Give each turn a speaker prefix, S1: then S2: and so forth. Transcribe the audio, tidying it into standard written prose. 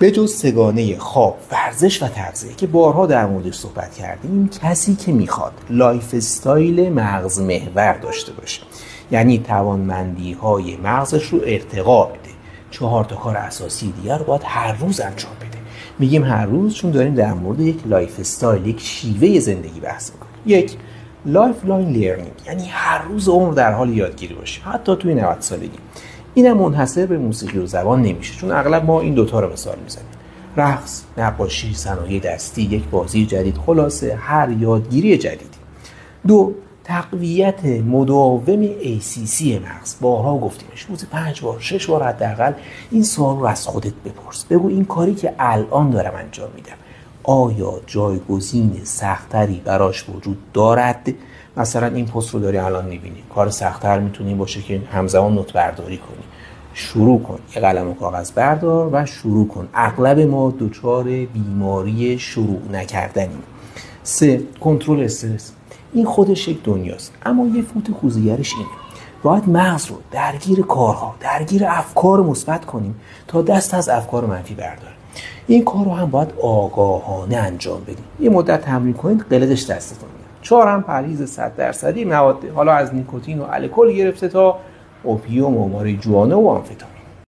S1: به جز سگانه خواب، ورزش و تغذیه که بارها در موردش صحبت کردیم، کسی که میخواد لایف استایل مغز محور داشته باشه، یعنی توانمندی های مغزش رو ارتقا بده، 4 کار اساسی دیگر رو باید هر روز انجام بده. میگیم هر روز چون داریم در مورد یک لایف استایل، یک شیوه زندگی بحث میکنیم. یک، لایف لاین لرنینگ، یعنی هر روز عمر در حال یادگیری باشیم، حتی توی 90 سالگی. اینم منحصر به موسیقی و زبان نمیشه، چون اغلب ما این دوتا رو مثال میزنیم. رقص، نقاشی، صنایع دستی، یک بازی جدید، خلاصه هر یادگیری جدیدی. 2، تقویت مداوم ACC مغز. بارها گفتیمش، روز 5 بار 6 بار حداقل این سوال رو از خودت بپرس. بگو این کاری که الان دارم انجام میدم آیا جایگزین سختری براش وجود دارد؟ مثلا این پست رو داری الان میبینی، کار سخت‌تر میتونه باشه که همزمان نوت برداری کنی. شروع کن، یه قلم و کاغذ بردار و شروع کن. اغلب ما دچار بیماری شروع نکردنیم. 3، کنترل استرس. این خودش یک دنیاست، اما یه فوت خوزیگرش اینه. باید مغز رو درگیر کارها، درگیر افکار مثبت کنیم تا دست از افکار منفی برداریم. این کار رو هم باید آگاهانه انجام بدیم. یه مدت تمرین کنید، قلزش دستتون میاد. 4 هم پرهیز 100% مواد، حالا از نیکوتین و الکل گرفته تا اوپیوم و ماریجوانا و آمفتامین.